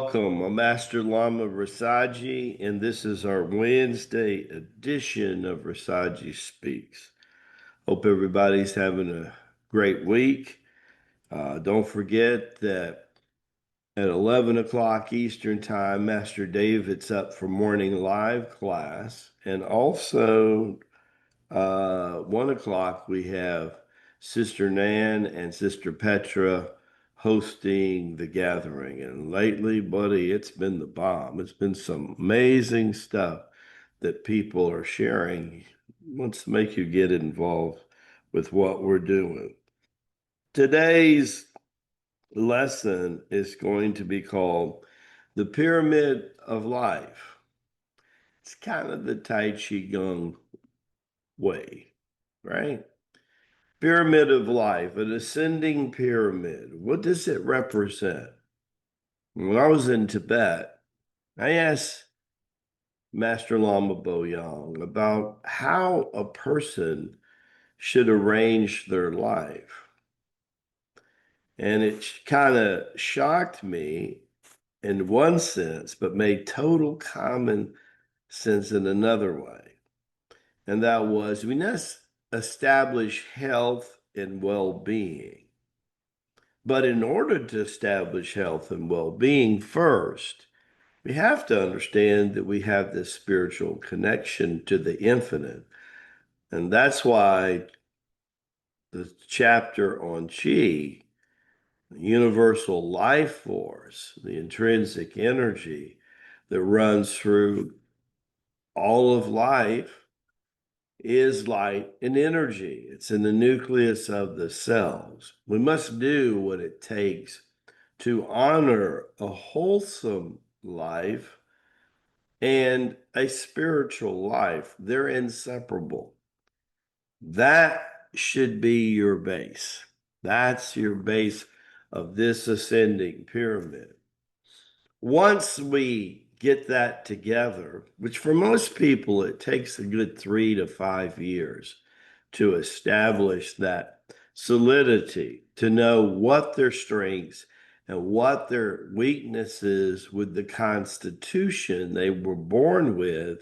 Welcome. I'm Master Lama Rasaji, and this is our Wednesday edition of Rasaji Speaks. Hope everybody's having a great week. Don't forget that at 11 o'clock Eastern Time, Master David's up for morning live class, and also 1 o'clock, we have Sister Nan and Sister Petra hosting the gathering. And lately, buddy, it's been the bomb. It's been some amazing stuff that people are sharing. Wants to make you get involved with what we're doing. Today's lesson is going to be called The Pyramid of Life. It's kind of the Tai Chi Gong way, right? Pyramid of life, an ascending pyramid. What does it represent? When I was in Tibet, I asked Master Lama Boyang about how a person should arrange their life. And it kind of shocked me in one sense, but made total common sense in another way. And that was we must establish health and well-being. But in order to establish health and well-being first, we have to understand that we have this spiritual connection to the infinite. And that's why the chapter on Chi, the universal life force, the intrinsic energy that runs through all of life, is light and energy. It's in the nucleus of the cells. We must do what it takes to honor a wholesome life and a spiritual life. They're inseparable. That should be your base. That's your base of this ascending pyramid. Once we get that together, which for most people, it takes a good 3 to 5 years to establish that solidity, to know what their strengths and what their weaknesses with the constitution they were born with,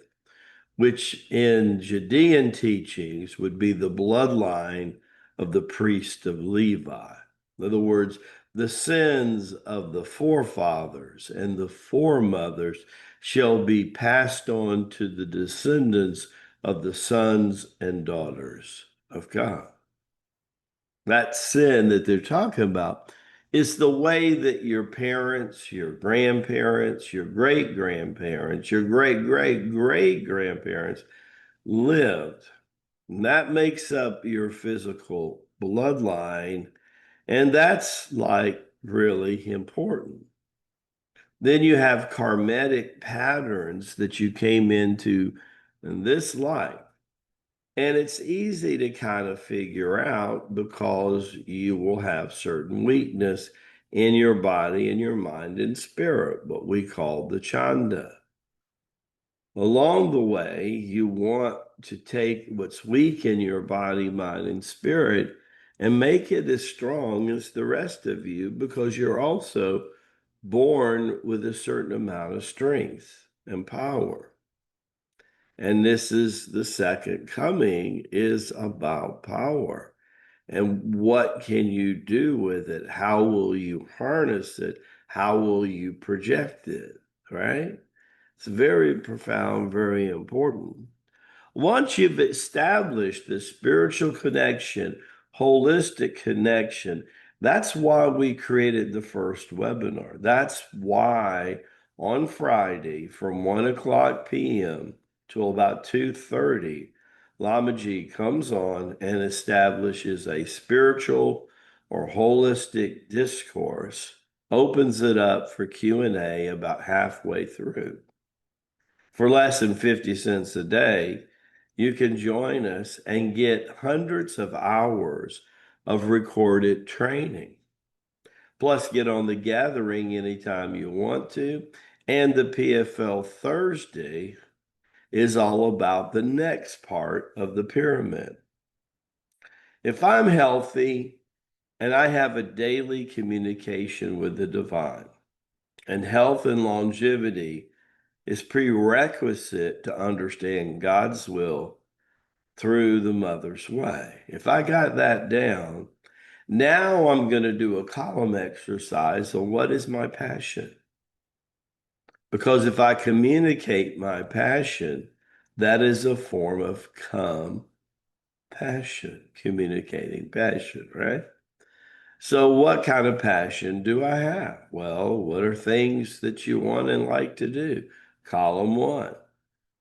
which in Judean teachings would be the bloodline of the priest of Levi. In other words, the sins of the forefathers and the foremothers shall be passed on to the descendants of the sons and daughters of God. That sin that they're talking about is the way that your parents, your grandparents, your great grandparents, your great great great grandparents lived. And that makes up your physical bloodline. And that's like really important. Then you have karmatic patterns that you came into in this life. And it's easy to kind of figure out because you will have certain weakness in your body, in your mind, and spirit, what we call the chanda. Along the way, you want to take what's weak in your body, mind, and spirit and make it as strong as the rest of you because you're also born with a certain amount of strength and power. And this is the second coming is about power. And what can you do with it? How will you harness it? How will you project it? Right? It's very profound, very important. Once you've established the spiritual connection, holistic connection, that's why we created the first webinar. That's why on Friday from 1 o'clock p.m. till about 2:30, Lamaji comes on and establishes a spiritual or holistic discourse, opens it up for Q&A about halfway through. For less than 50 cents a day, you can join us and get hundreds of hours of recorded training. Plus, get on the gathering anytime you want to. And the PFL Thursday is all about the next part of the pyramid. If I'm healthy and I have a daily communication with the divine, And health and longevity is prerequisite to understand God's will through the mother's way. If I got that down, now I'm going to do a column exercise on what is my passion. Because if I communicate my passion, that is a form of compassion, communicating passion, right? So, what kind of passion do I have? Well, what are things that you want and like to do? Column one.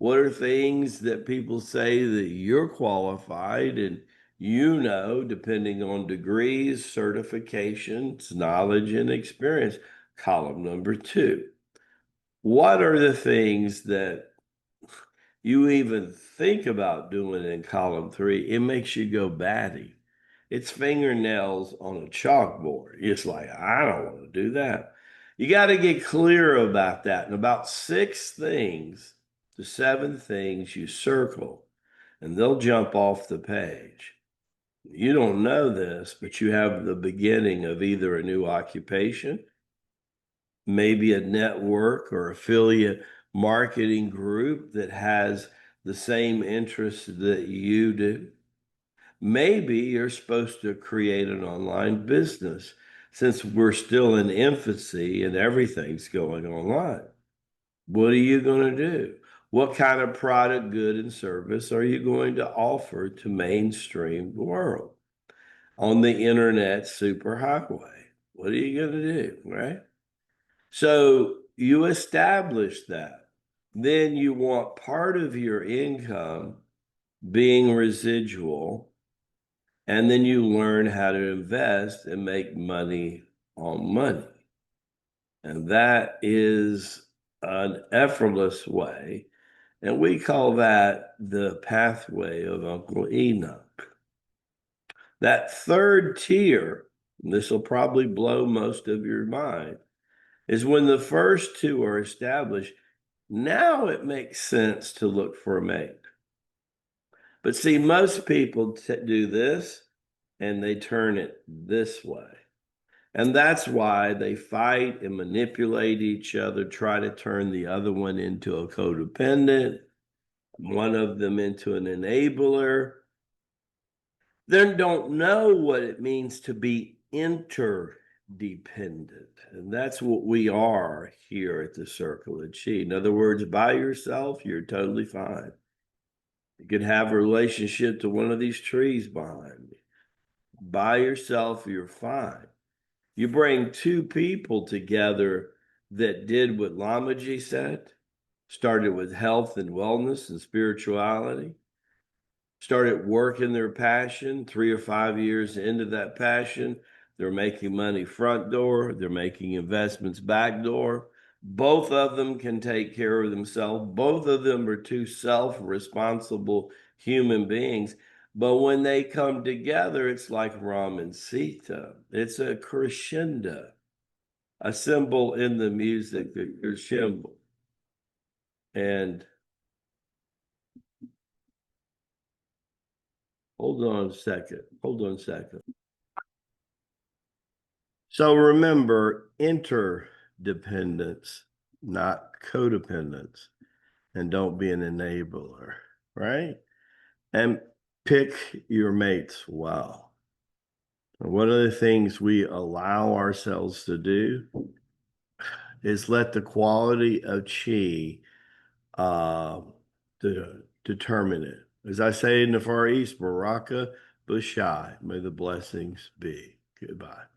What are things that people say that you're qualified and you know, depending on degrees, certifications, knowledge, and experience? Column number two. What are the things that you even think about doing in column three? It makes you go batty. It's fingernails on a chalkboard. It's like, I don't want to do that. You got to get clear about that. And about six things to seven things you circle, and they'll jump off the page. You don't know this, but you have the beginning of either a new occupation, maybe a network or affiliate marketing group that has the same interests that you do. Maybe you're supposed to create an online business since we're still in infancy and everything's going online. What are you going to do? What kind of product, good, and service are you going to offer to mainstream world on the internet superhighway? What are you going to do, right? So you establish that. Then you want part of your income being residual, and then you learn how to invest and make money on money. And that is an effortless way. And we call that the pathway of Uncle Enoch. That third tier, and this will probably blow most of your mind, is when the first two are established. Now it makes sense to look for a mate. But see, most people do this and they turn it this way. And that's why they fight and manipulate each other, try to turn the other one into a codependent, one of them into an enabler. They don't know what it means to be interdependent. And that's what we are here at the Circle of Chi. In other words, by yourself, you're totally fine. You can have a relationship to one of these trees behind me. By yourself, you're fine. You bring two people together that did what Lamaji said, started with health and wellness and spirituality, started working their passion. 3 or 5 years into that passion, they're making money front door, they're making investments back door. Both of them can take care of themselves. Both of them are two self-responsible human beings. But when they come together, it's like Ram and Sita. It's a crescendo, a symbol in the music, the crescendo. And hold on a second. Hold on a second. So remember, interdependence, not codependence, and don't be an enabler, right? And pick your mates well. And one of the things we allow ourselves to do is let the quality of chi uh, determine it. As I say in the Far East, Baraka Bushai, may the blessings be. Goodbye.